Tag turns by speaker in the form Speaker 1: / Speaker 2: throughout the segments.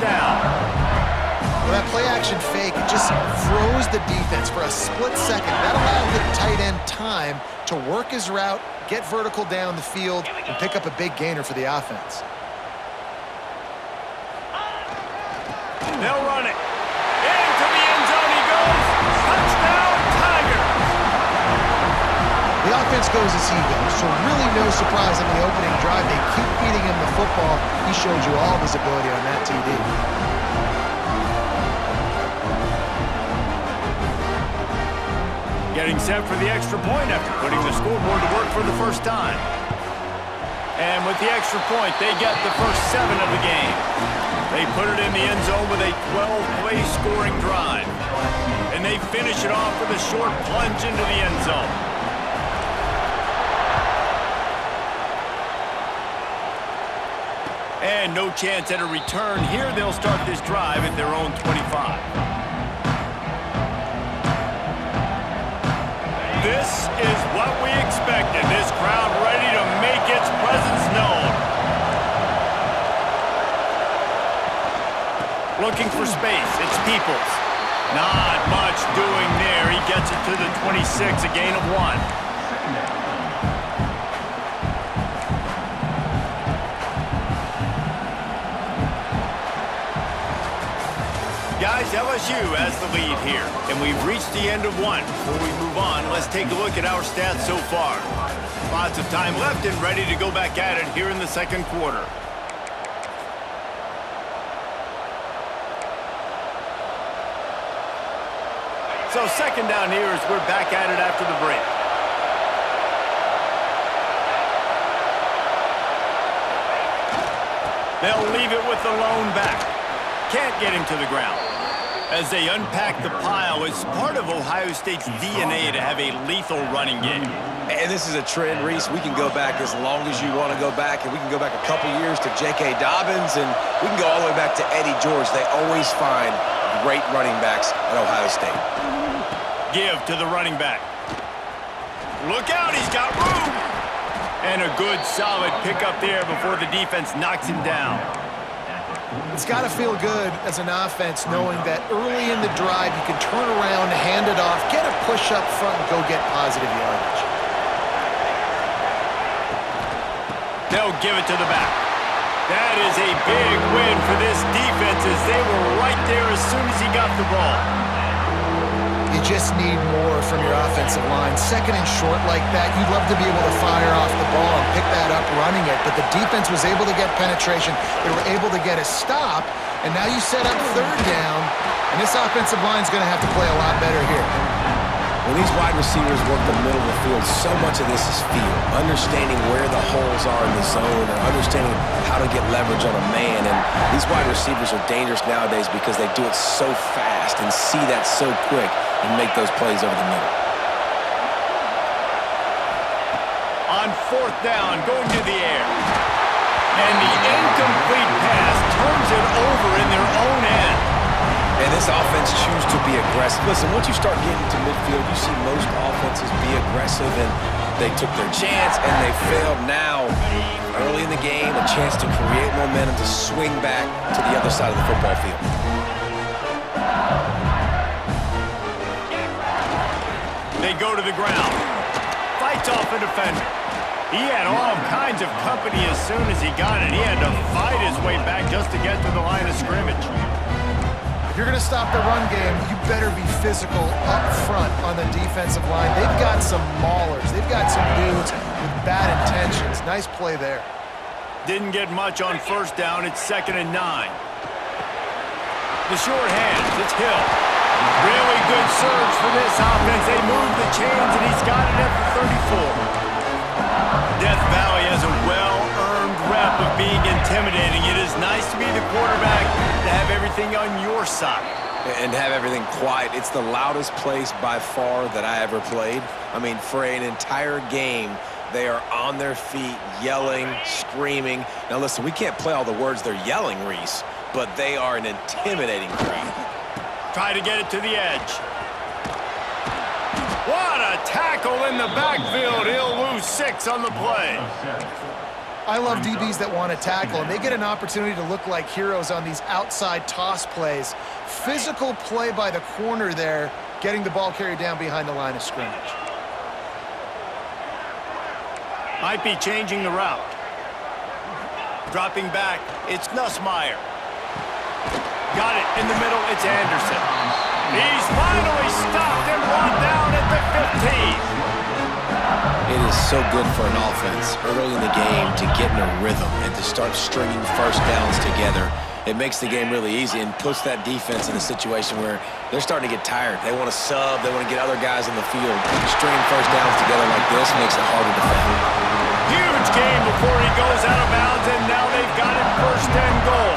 Speaker 1: down.
Speaker 2: Well, that play-action fake just froze the defense for a split second. That allowed the tight end time to work his route, get vertical down the field, and pick up a big gainer for the offense.
Speaker 1: They'll run it. Into the end zone he goes. Touchdown, Tigers.
Speaker 2: The offense goes as he goes, so really no surprise in the opening drive. They keep feeding him the football. He showed you all of his ability on that TD.
Speaker 1: Getting set for the extra point after putting the scoreboard to work for the first time. And with the extra point, they get the first 7 of the game. They put it in the end zone with a 12-play scoring drive. And they finish it off with a short plunge into the end zone. And no chance at a return here. They'll start this drive at their own 25. This is what we expected. This crowd ready to make its presence known. Looking for space. It's Peoples. Not much doing there. He gets it to the 26, a gain of 1. Guys, LSU has the lead here, and we've reached the end of 1. Before we move on, let's take a look at our stats so far. Lots of time left and ready to go back at it here in the second quarter. So second down here as we're back at it after the break. They'll leave it with the lone back. Can't get him to the ground. As they unpack the pile, it's part of Ohio State's DNA to have a lethal running game.
Speaker 3: And this is a trend, Reese. We can go back as long as you want to go back, and we can go back a couple years to J.K. Dobbins, and we can go all the way back to Eddie George. They always find great running backs at Ohio State.
Speaker 1: Give to the running back. Look out, he's got room. And a good, solid pickup there before the defense knocks him down.
Speaker 2: It's got to feel good as an offense knowing that early in the drive you can turn around, hand it off, get a push up front, and go get positive yardage.
Speaker 1: They'll give it to the back. That is a big win for this defense as they were right there as soon as he got the ball.
Speaker 2: You just need more from your offensive line. Second and short like that, you'd love to be able to fire off the ball and pick that up running it, but the defense was able to get penetration. They were able to get a stop, and now you set up third down, and this offensive line is going to have to play a lot better here.
Speaker 3: When these wide receivers work the middle of the field, so much of this is feel, understanding where the holes are in the zone and understanding how to get leverage on a man. And these wide receivers are dangerous nowadays because they do it so fast and see that so quick and make those plays over the middle.
Speaker 1: On fourth down, going to the air. And the incomplete pass turns it over in their own end.
Speaker 3: And this offense chooses to be aggressive. Listen, once you start getting to midfield, you see most offenses be aggressive, and they took their chance, and they failed. Now, early in the game, a chance to create momentum to swing back to the other side of the football field.
Speaker 1: They go to the ground. Fights off a defender. He had all kinds of company as soon as he got it. He had to fight his way back just to get to the line of scrimmage.
Speaker 2: If you're going to stop the run game, you better be physical up front on the defensive line. They've got some maulers. They've got some dudes with bad intentions. Nice play there.
Speaker 1: Didn't get much on first down. It's 2nd and 9. The short hands. It's Hill. Really good surge for this offense. They move the chains, and he's got it at the 34. Death Valley has a well-earned rep of being intimidating. It is nice to be the quarterback, to have everything on your side.
Speaker 3: And have everything quiet. It's the loudest place by far that I ever played. I mean, for an entire game, they are on their feet, yelling, screaming. Now listen, we can't play all the words they're yelling, Reese, but they are an intimidating crowd.
Speaker 1: Try to get it to the edge. What a tackle in the backfield. He'll lose 6 on the play.
Speaker 2: I love DBs that want to tackle, and they get an opportunity to look like heroes on these outside toss plays. Physical play by the corner there, getting the ball carried down behind the line of scrimmage.
Speaker 1: Might be changing the route. Dropping back, it's Nussmeier. Got it in the middle, it's Anderson. He's finally stopped and brought down at the 15.
Speaker 3: It is so good for an offense early in the game to get in a rhythm and to start stringing first downs together. It makes the game really easy and puts that defense in a situation where they're starting to get tired. They want to sub. They want to get other guys in the field. Stringing first downs together like this makes it harder to defend.
Speaker 1: Huge game before he goes out of bounds, and now they've got it 1st and goal.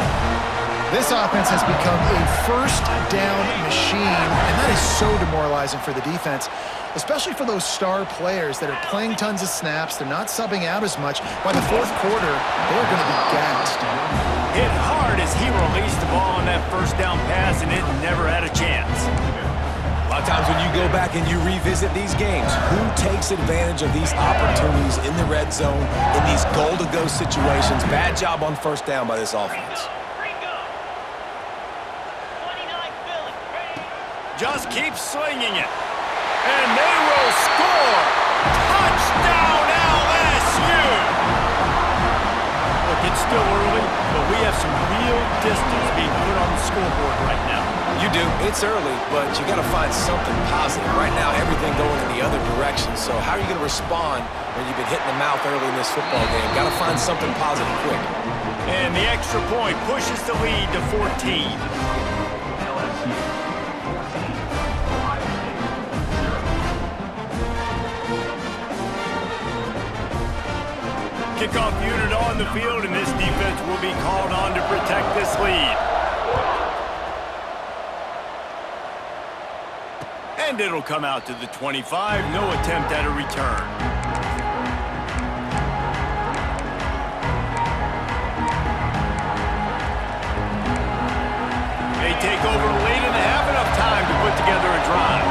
Speaker 2: This offense has become a first down machine, and that is so demoralizing for the defense, especially for those star players that are playing tons of snaps. They're not subbing out as much. By the 4th quarter, they're going to be gassed.
Speaker 1: Hit hard as he released the ball on that 1st down pass, and it never had a chance.
Speaker 3: A lot of times when you go back and you revisit these games, who takes advantage of these opportunities in the red zone, in these goal-to-go situations? Bad job on 1st down by this offense.
Speaker 1: Just keep slinging it. And they will score. Touchdown, LSU! Look, it's still early, but we have some real distance being put on the scoreboard right now.
Speaker 3: You do. It's early, but you got to find something positive. Right now, everything going in the other direction. So how are you going to respond when you've been hit in the mouth early in this football game? Got to find something positive quick.
Speaker 1: And the extra point pushes the lead to 14. Kickoff unit on the field, and this defense will be called on to protect this lead. And it'll come out to the 25. No attempt at a return. They take over late and have enough time to put together a drive.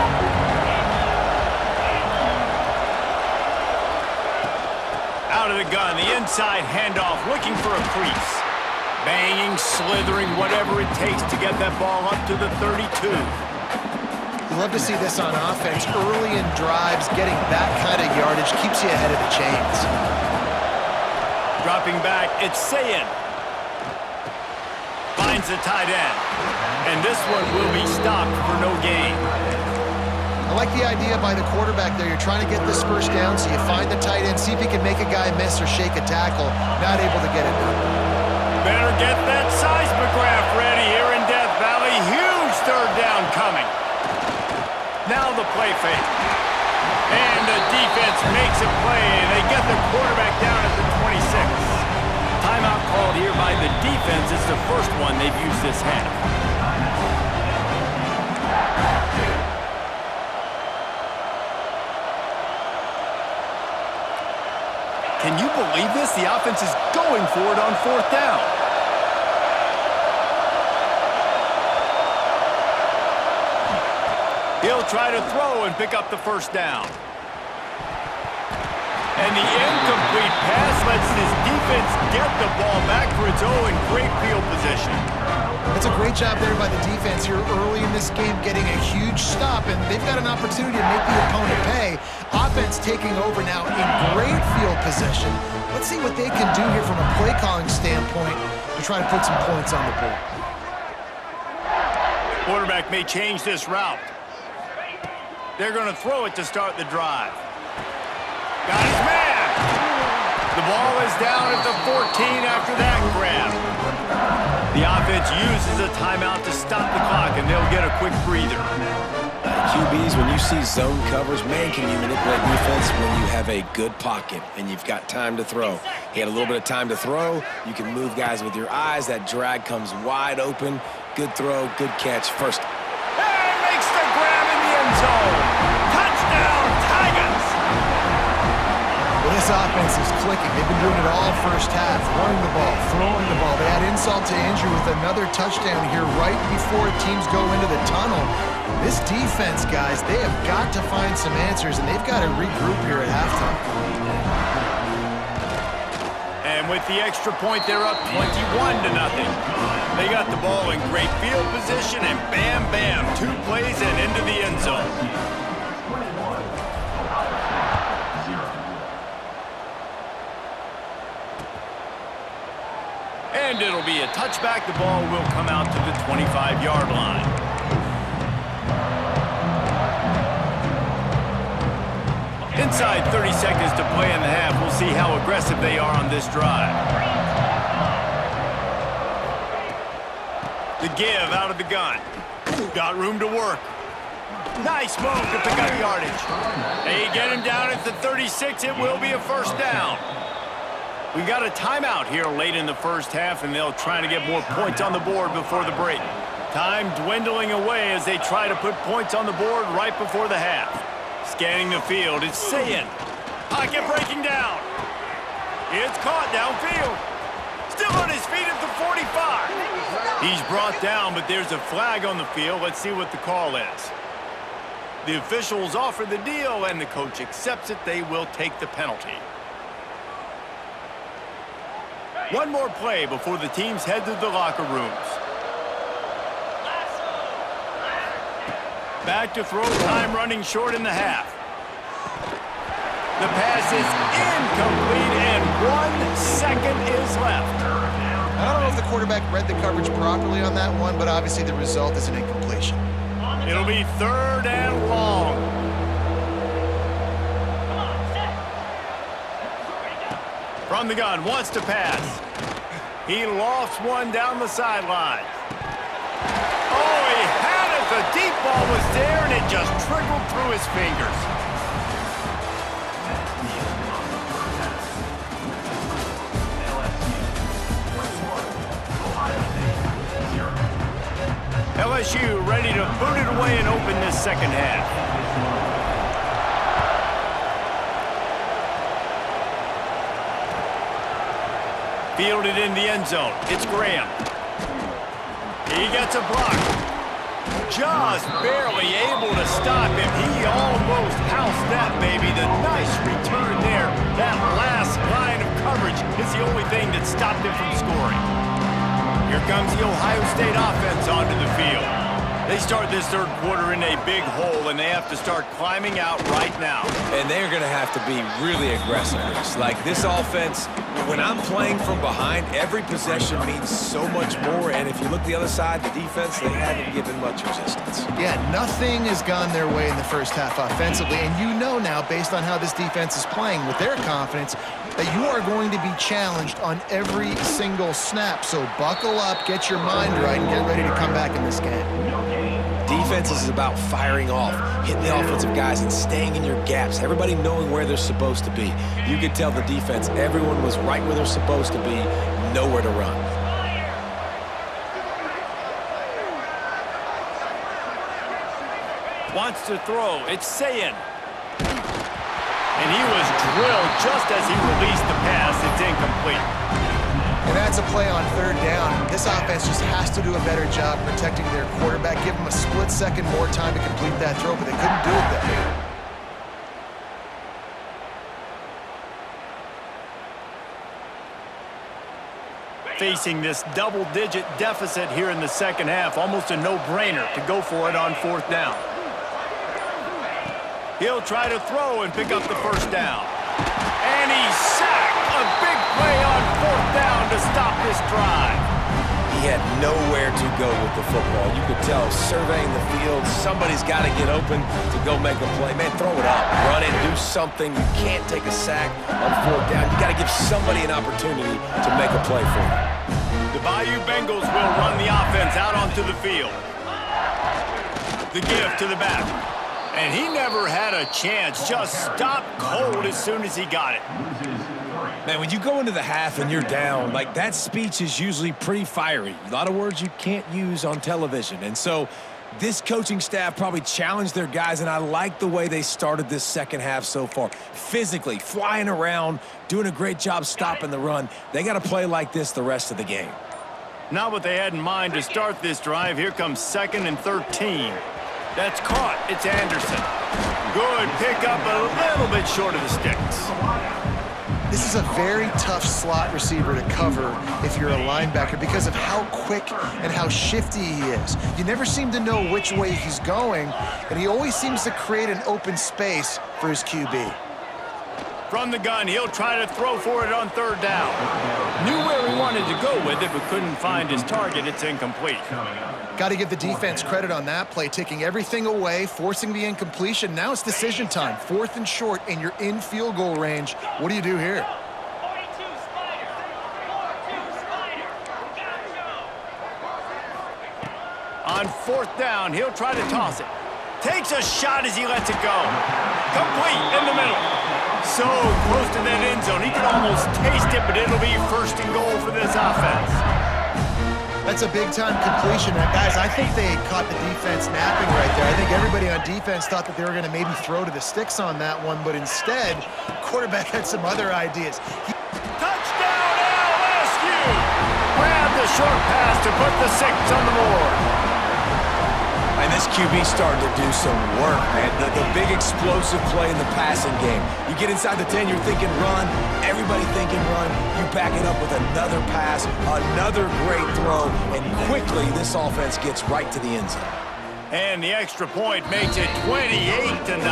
Speaker 1: Out of the gun, the inside handoff, looking for a crease. Banging, slithering, whatever it takes to get that ball up to the 32.
Speaker 2: You love to see this on offense. Early in drives, getting that kind of yardage keeps you ahead of the chains.
Speaker 1: Dropping back, it's Sayin. Finds the tight end. And this one will be stopped for no gain.
Speaker 2: I like the idea by the quarterback there. You're trying to get this 1st down, so you find the tight end, see if he can make a guy miss or shake a tackle. Not able to get it done.
Speaker 1: Better get that seismograph ready here in Death Valley. Huge 3rd down coming. Now the play fake. And the defense makes a play, and they get the quarterback down at the 26. Timeout called here by the defense. It's the first one they've used this half. Can you believe this? The offense is going for it on 4th down. He'll try to throw and pick up the 1st down. And the incomplete pass lets this defense get the ball back for its own great field position.
Speaker 2: That's a great job there by the defense here early in this game, getting a huge stop, and they've got an opportunity to make the opponent pay. Offense taking over now in great field position. Let's see what they can do here from a play calling standpoint to try to put some points on the board.
Speaker 1: Quarterback may change this route. They're going to throw it to start the drive. Got his man. The ball is down at the 14 after that grab. The offense uses a timeout to stop the clock, and they'll get a quick breather.
Speaker 3: QBs, when you see zone covers, man, can you manipulate defense when you have a good pocket and you've got time to throw. He had a little bit of time to throw. You can move guys with your eyes. That drag comes wide open. Good throw, good catch. First.
Speaker 1: And makes the grab in the end zone. Touchdown, Tigers!
Speaker 2: Well, this offense is clicking. They've been doing it all first half, running the ball, throwing the ball. They had insult to injury with another touchdown here right before teams go into the tunnel. This defense, guys, they have got to find some answers, and they've got to regroup here at halftime.
Speaker 1: And And with the extra point, they're up 21-0. They got the ball in great field position, and bam, bam, 2 plays and into the end zone. And it'll be a touchback. The ball will come out to the 25-yard line. Inside 30 seconds to play in the half. We'll see how aggressive they are on this drive. The give out of the gun. Got room to work. Nice move to pick up yardage. They get him down at the 36. It will be a first down. We got a timeout here late in the first half, and they'll try to get more points on the board before the break. Time dwindling away as they try to put points on the board right before the half. Scanning the field, it's Sayin. Pocket breaking down. It's caught downfield. Still on his feet at the 45. He's brought down, but there's a flag on the field. Let's see what the call is. The officials offer the deal, and the coach accepts it. They will take the penalty. One more play before the teams head to the locker rooms. Back to throw, time running short in the half. The pass is incomplete, and 1 second is left.
Speaker 2: I don't know if the quarterback read the coverage properly on that one, but obviously the result is an incompletion.
Speaker 1: It'll be 3rd and long. From the gun, wants to pass. He lofts one down the sideline. Oh, he had it. The deep ball was there, and it just trickled through his fingers. LSU ready to boot it away and open this second half. Fielded in the end zone. It's Graham. He gets a block. Just barely able to stop him. He almost housed that baby. The nice return there. That last line of coverage is the only thing that stopped him from scoring. Here comes the Ohio State offense onto the field. They start this third quarter in a big hole, and they have to start climbing out right now.
Speaker 3: And they're going to have to be really aggressive. Like this offense, when I'm playing from behind, every possession means so much more. And if you look the other side, the defense, they haven't given much resistance.
Speaker 2: Yeah, nothing has gone their way in the first half offensively. And you know now, based on how this defense is playing with their confidence, that you are going to be challenged on every single snap. So buckle up, get your mind right, and get ready to come back in this game.
Speaker 3: Defense is about firing off, hitting the offensive guys, and staying in your gaps. Everybody knowing where they're supposed to be. You could tell the defense, everyone was right where they're supposed to be, nowhere to run.
Speaker 1: Wants to throw. It's Sayin. And he was drilled just as he released the pass. It's incomplete.
Speaker 2: And that's a play on 3rd down. This offense just has to do a better job protecting their quarterback. Give him a split second more time to complete that throw, but they couldn't do it there.
Speaker 1: Facing this double-digit deficit here in the second half, almost a no-brainer to go for it on 4th down. He'll try to throw and pick up the first down. And he's sacked. A big play on 4th down to stop this drive.
Speaker 3: He had nowhere to go with the football. You could tell, surveying the field, somebody's got to get open to go make a play. Man, throw it up, run it, do something. You can't take a sack on 4th down. You got to give somebody an opportunity to make a play for you.
Speaker 1: The Bayou Bengals will run the offense out onto the field. The give to the back. And he never had a chance. Just stopped cold as soon as he got it.
Speaker 3: Man, when you go into the half and you're down, like that speech is usually pretty fiery. A lot of words you can't use on television. And so this coaching staff probably challenged their guys, and I like the way they started this second half so far. Physically, flying around, doing a great job stopping the run. They got to play like this the rest of the game.
Speaker 1: Not what they had in mind to start this drive. Here comes 2nd and 13. That's caught. It's Anderson. Good pickup, a little bit short of the sticks.
Speaker 2: This is a very tough slot receiver to cover if you're a linebacker because of how quick and how shifty he is. You never seem to know which way he's going, and he always seems to create an open space for his QB.
Speaker 1: From the gun, he'll try to throw for it on third down. Knew where he wanted to go with it, but couldn't find his target. It's incomplete.
Speaker 2: Got to give the defense credit on that play, taking everything away, forcing the incompletion. Now it's decision time. 4th and short, and you're in field goal range. What do you do here?
Speaker 1: On 4th down, he'll try to toss it. Takes a shot as he lets it go. Complete in the middle. So close to that end zone. He can almost taste it, but it'll be 1st and goal for this offense.
Speaker 2: That's a big-time completion. Guys, I think they caught the defense napping right there. I think everybody on defense thought that they were going to maybe throw to the sticks on that one, but instead, quarterback had some other ideas.
Speaker 1: Touchdown, LSU! Grab the short pass to put the 6 on the board.
Speaker 3: And this QB starting to do some work, man. The big explosive play in the passing game. You get inside the 10, you're thinking run. Everybody thinking run. You back it up with another pass, another great throw, and quickly this offense gets right to the end zone.
Speaker 1: And the extra point makes it 28-0.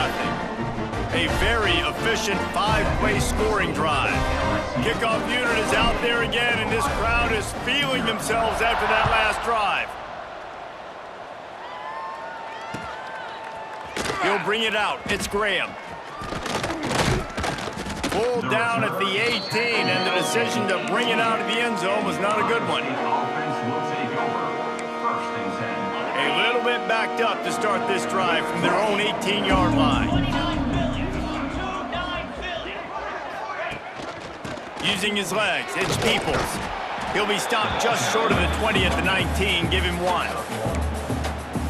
Speaker 1: A very efficient 5-play scoring drive. Kickoff unit is out there again, and this crowd is feeling themselves after that last drive. He'll bring it out. It's Graham. Pulled down at the 18, and the decision to bring it out of the end zone was not a good one. A little bit backed up to start this drive from their own 18-yard line. Using his legs, it's Peoples. He'll be stopped just short of the 20 at the 19. Give him 1.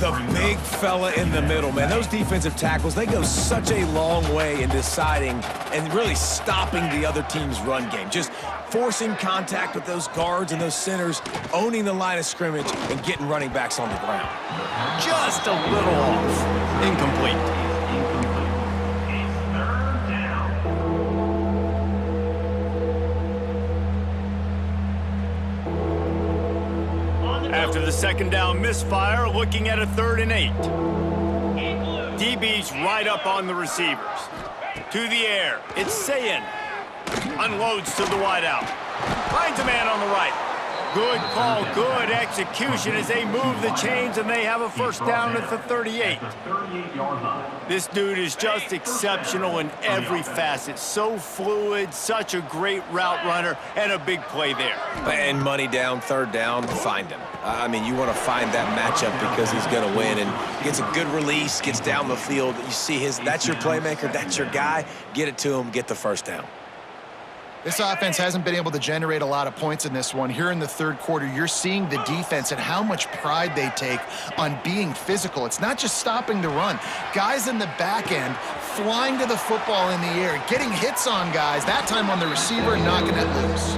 Speaker 3: The big fella in the middle, man. Those defensive tackles, they go such a long way in deciding and really stopping the other team's run game. Just forcing contact with those guards and those centers, owning the line of scrimmage, and getting running backs on the ground.
Speaker 1: Just a little off. Incomplete. After the 2nd down misfire, looking at a 3rd and 8. DB's right up on the receivers. To the air, it's Sayin. Unloads to the wideout. Finds a man on the right. Good call, good execution as they move the chains and they have a 1st down at the 38. This dude is just exceptional in every facet. So fluid, such a great route runner, and a big play there.
Speaker 3: And money down, 3rd down, find him. I mean, you want to find that matchup because he's going to win, and gets a good release, gets down the field. You see that's your playmaker, that's your guy. Get it to him, get the 1st down.
Speaker 2: This offense hasn't been able to generate a lot of points in this one. Here in the 3rd quarter, you're seeing the defense and how much pride they take on being physical. It's not just stopping the run. Guys in the back end flying to the football in the air, getting hits on guys, that time on the receiver, knocking it loose.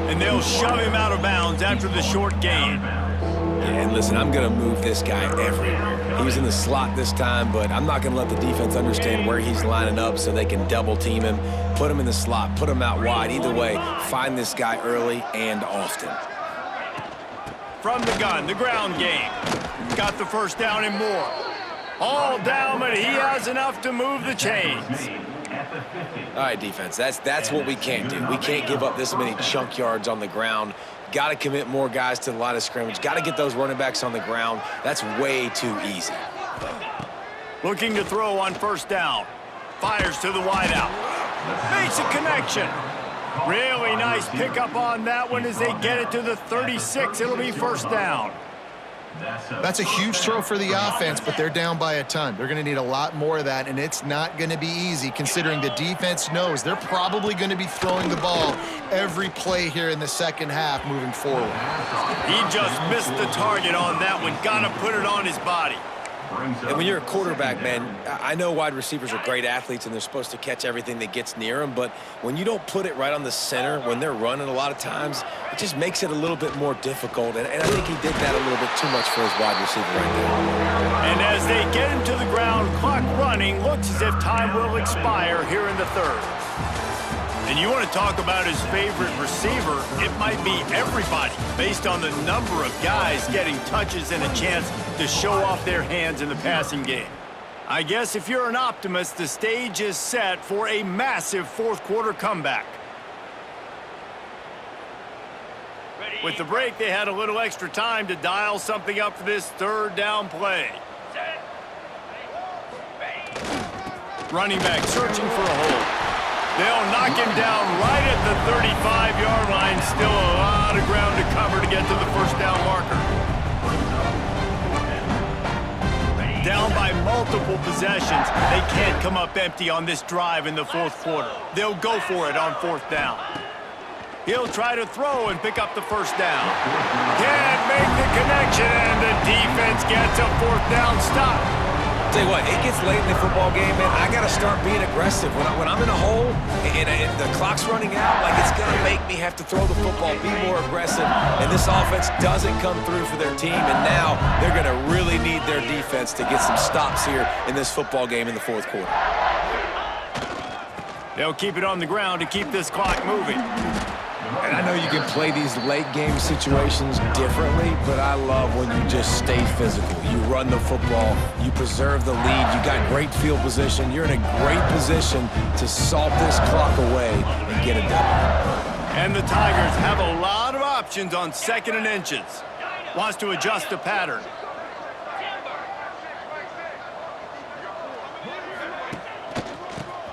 Speaker 1: And they'll shove him out of bounds after the short gain.
Speaker 3: Yeah, and listen, I'm going to move this guy everywhere. He was in the slot this time, but I'm not going to let the defense understand where he's lining up so they can double team him, put him in the slot, put him out wide. Either way, find this guy early and often.
Speaker 1: From the gun, the ground game. Got the 1st down and more. All down, but he has enough to move the chains.
Speaker 3: All right, defense, that's what we can't do. We can't give up this many chunk yards on the ground. Got to commit more guys to the line of scrimmage. Got to get those running backs on the ground. That's way too easy.
Speaker 1: Looking to throw on 1st down. Fires to the wideout. Makes a connection. Really nice pickup on that one as they get it to the 36. It'll be 1st down.
Speaker 2: That's a huge throw for the offense, but they're down by a ton. They're going to need a lot more of that, and it's not going to be easy considering the defense knows they're probably going to be throwing the ball every play here in the 2nd half moving forward.
Speaker 1: He just missed the target on that one. Got to put it on his body.
Speaker 3: And when you're a quarterback, man, I know wide receivers are great athletes and they're supposed to catch everything that gets near them, but when you don't put it right on the center, when they're running a lot of times, it just makes it a little bit more difficult. And I think he did that a little bit too much for his wide receiver right there.
Speaker 1: And as they get him to the ground, clock running, looks as if time will expire here in the 3rd. And you want to talk about his favorite receiver, it might be everybody, based on the number of guys getting touches and a chance to show off their hands in the passing game. I guess if you're an optimist, the stage is set for a massive fourth-quarter comeback. With the break, they had a little extra time to dial something up for this third down play. Running back searching for a hole. They'll knock him down right at the 35-yard line. Still a lot of ground to cover to get to the first down marker. Down by multiple possessions, they can't come up empty on this drive in the fourth quarter. They'll go for it on fourth down. He'll try to throw and pick up the first down. Can't make the connection, and the defense gets a fourth down stop.
Speaker 3: Tell you what, it gets late in the football game, man. I got to start being aggressive. When I'm in a hole and the clock's running out, like, it's going to make me have to throw the football, be more aggressive. And this offense doesn't come through for their team, and now they're going to really need their defense to get some stops here in this football game in the fourth quarter.
Speaker 1: They'll keep it on the ground to keep this clock moving.
Speaker 3: And I know you can play these late-game situations differently, but I love when you just stay physical. You run the football, you preserve the lead, you got great field position, you're in a great position to salt this clock away and get it done.
Speaker 1: And the Tigers have a lot of options on 2nd and inches. Wants to adjust the pattern.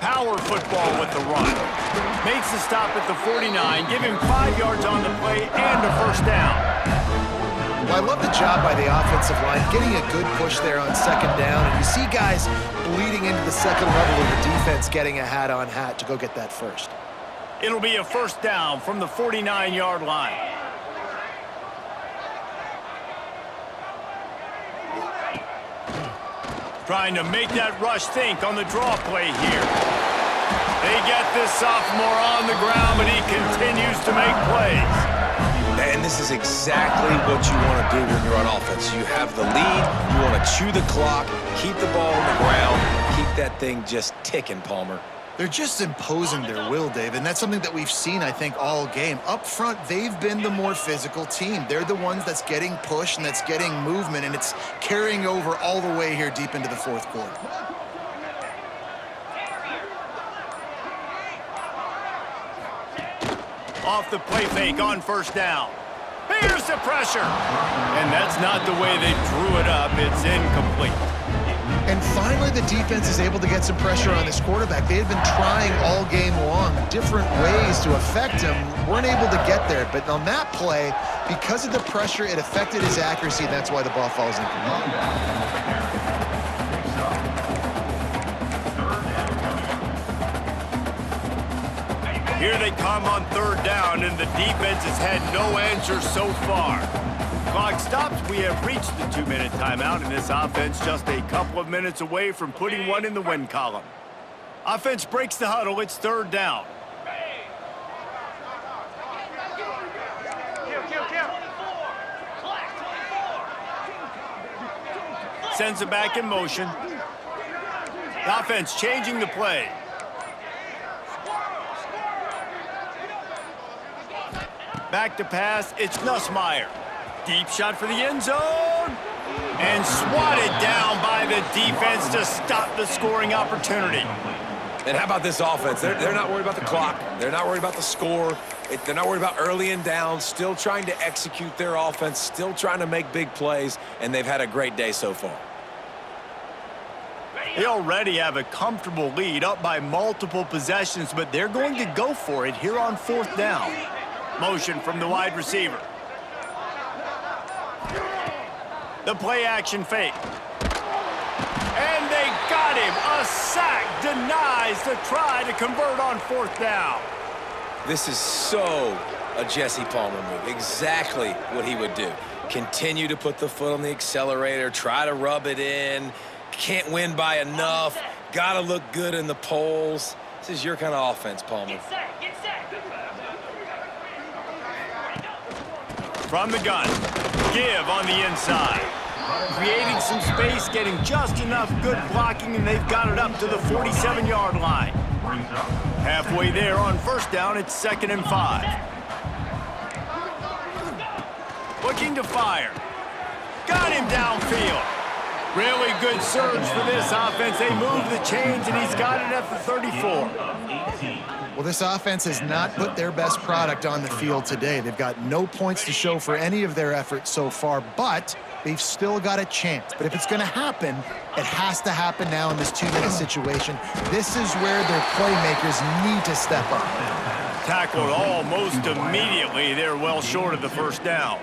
Speaker 1: Power football with the run. Makes the stop at the 49, give him 5 yards on the play and a first down.
Speaker 2: Well, I love the job by the offensive line, getting a good push there on 2nd down, and you see guys bleeding into the second level of the defense getting a hat-on-hat to go get that first.
Speaker 1: It'll be a first down from the 49-yard line. Trying to make that rush think on the draw play here. They get this sophomore on the ground, but he continues to make plays.
Speaker 3: And this is exactly what you want to do when you're on offense. You have the lead, you want to chew the clock, keep the ball on the ground, keep that thing just ticking, Palmer.
Speaker 2: They're just imposing their will, Dave, and that's something that we've seen, I think, all game. Up front, they've been the more physical team. They're the ones that's getting pushed and that's getting movement, and it's carrying over all the way here deep into the fourth quarter.
Speaker 1: Off the play fake on first down. Here's the pressure. And that's not the way they drew it up. It's incomplete.
Speaker 2: And finally, the defense is able to get some pressure on this quarterback. They had been trying all game long different ways to affect him. Weren't able to get there. But on that play, because of the pressure, it affected his accuracy, and that's why the ball falls incomplete.
Speaker 1: Here they come on third down, and the defense has had no answer so far. Clock stops. We have reached the 2-minute timeout, and this offense just a couple of minutes away from putting one in the win column. Offense breaks the huddle. It's third down. Sends it back in motion. The offense changing the play. Back to pass. It's Nussmeier. Deep shot for the end zone. And swatted down by the defense to stop the scoring opportunity.
Speaker 3: And how about this offense? They're not worried about the clock. They're not worried about the score. They're not worried about early and down. Still trying to execute their offense. Still trying to make big plays. And they've had a great day so far.
Speaker 1: They already have a comfortable lead, up by multiple possessions, but they're going to go for it here on fourth down. Motion from the wide receiver. The play action fake. And they got him. A sack denies the try to convert on fourth down.
Speaker 3: This is so a Jesse Palmer move. Exactly what he would do. Continue to put the foot on the accelerator, try to rub it in. Can't win by enough. Got to look good in the polls. This is your kind of offense, Palmer.
Speaker 1: From the gun, give on the inside. Creating some space, getting just enough good blocking, and they've got it up to the 47-yard line. Halfway there on first down, it's 2nd and 5. Looking to fire. Got him downfield. Really good surge for this offense. They move the chains, and he's got it at the 34.
Speaker 2: Well, this offense has not put their best product on the field today. They've got no points to show for any of their efforts so far, but they've still got a chance. But if it's going to happen, it has to happen now in this 2-minute situation. This is where their playmakers need to step up.
Speaker 1: Tackled almost immediately. They're well short of the first down.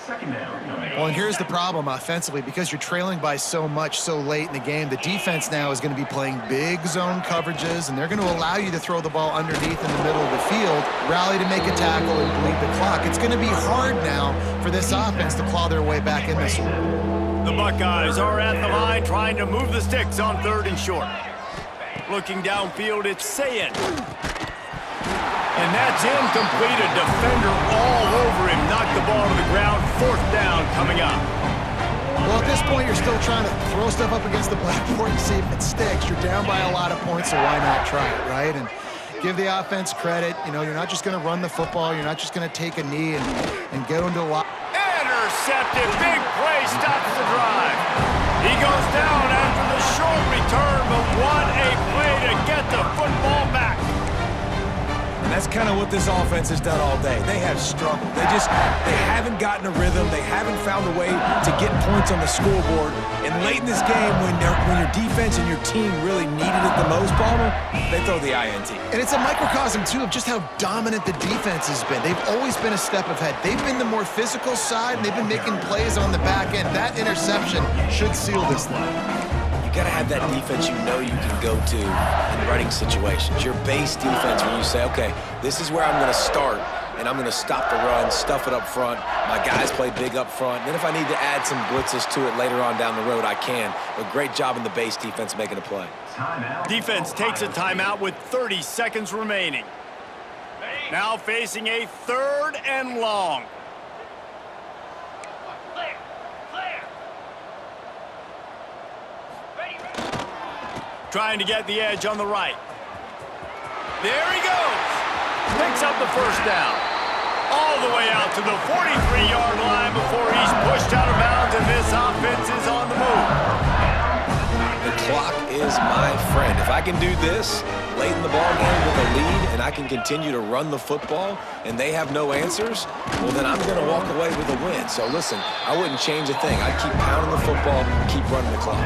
Speaker 2: Well, and here's the problem offensively. Because you're trailing by so much so late in the game, the defense now is going to be playing big zone coverages, and they're going to allow you to throw the ball underneath in the middle of the field, rally to make a tackle, and bleed the clock. It's going to be hard now for this offense to claw their way back in this one.
Speaker 1: The Buckeyes are at the line trying to move the sticks on 3rd and short. Looking downfield, it's Sayin. And that's incomplete. A defender all over him. Knocked the ball to the ground. 4th down coming up.
Speaker 2: Well, at this point, you're still trying to throw stuff up against the blackboard and see if it sticks. You're down by a lot of points, so why not try it, right? And give the offense credit. You know, you're not just going to run the football. You're not just going to take a knee and get into a lot.
Speaker 1: Intercepted. Big play stops the drive. He goes down after the short return, but what a play to get the football back.
Speaker 3: And that's kind of what this offense has done all day. They have struggled. They haven't gotten a rhythm. They haven't found a way to get points on the scoreboard. And late in this game, when your defense and your team really needed it the most, Palmer, they throw the INT.
Speaker 2: And it's a microcosm, too, of just how dominant the defense has been. They've always been a step ahead. They've been the more physical side, and they've been making plays on the back end. That interception should seal this thing.
Speaker 3: You got to have that defense you know you can go to in running situations. Your base defense where you say, okay, this is where I'm going to start, and I'm going to stop the run, stuff it up front. My guys play big up front. And then if I need to add some blitzes to it later on down the road, I can. But great job in the base defense making a play.
Speaker 1: Defense takes a timeout with 30 seconds remaining. Now facing a 3rd and long. Trying to get the edge on the right. There he goes. Picks up the first down. All the way out to the 43-yard line before he's pushed out of bounds, and this offense is on the move.
Speaker 3: The clock is my friend. If I can do this late in the ball game with a lead and I can continue to run the football and they have no answers, well, then I'm going to walk away with a win. So listen, I wouldn't change a thing. I'd keep pounding the football, keep running the clock.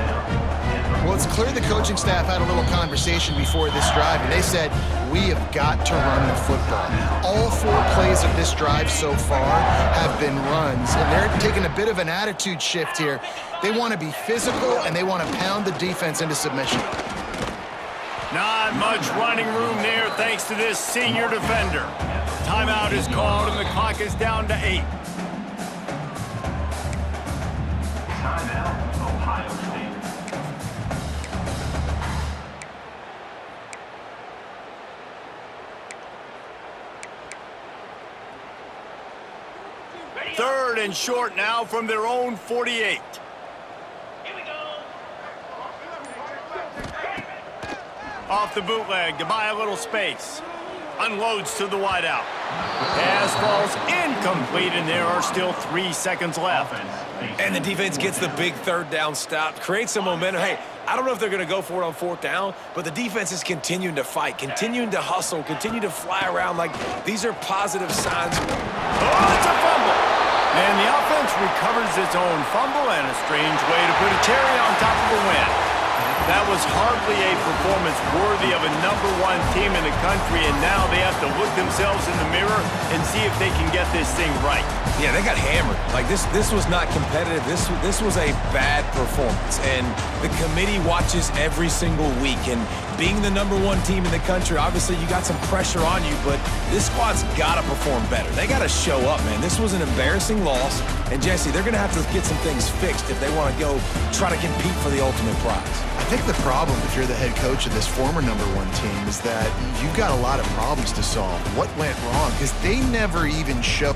Speaker 2: Well, it's clear the coaching staff had a little conversation before this drive, and they said, we have got to run the football. All 4 plays of this drive so far have been runs, and they're taking a bit of an attitude shift here. They want to be physical, and they want to pound the defense into submission.
Speaker 1: Not much running room there thanks to this senior defender. Timeout is called, and the clock is down to 8.
Speaker 4: Timeout, Ohio State.
Speaker 1: Third and short now from their own 48. Off the bootleg to buy a little space. Unloads to the wideout. Pass falls incomplete, and there are still 3 seconds left.
Speaker 3: And the defense gets the big 3rd down stop, creates some momentum. Hey, I don't know if they're going to go for it on 4th down, but the defense is continuing to fight, continuing to hustle, continue to fly around. Like, these are positive signs.
Speaker 1: Oh, it's a fumble. And the offense recovers its own fumble, and a strange way to put a cherry on top of a win. That was hardly a performance worthy of a #1 team in the country, and now they have to look themselves in the mirror and see if they can get this thing right.
Speaker 3: Yeah, they got hammered. Like, this was not competitive. This was a bad performance, and the committee watches every single week. And being the #1 team in the country, obviously you got some pressure on you, but this squad's got to perform better. They got to show up, man. This was an embarrassing loss, and Jesse, they're going to have to get some things fixed if they want to go try to compete for the ultimate prize.
Speaker 2: I think the problem, if you're the head coach of this former #1 team, is that you've got a lot of problems to solve. What went wrong? Because they never even showed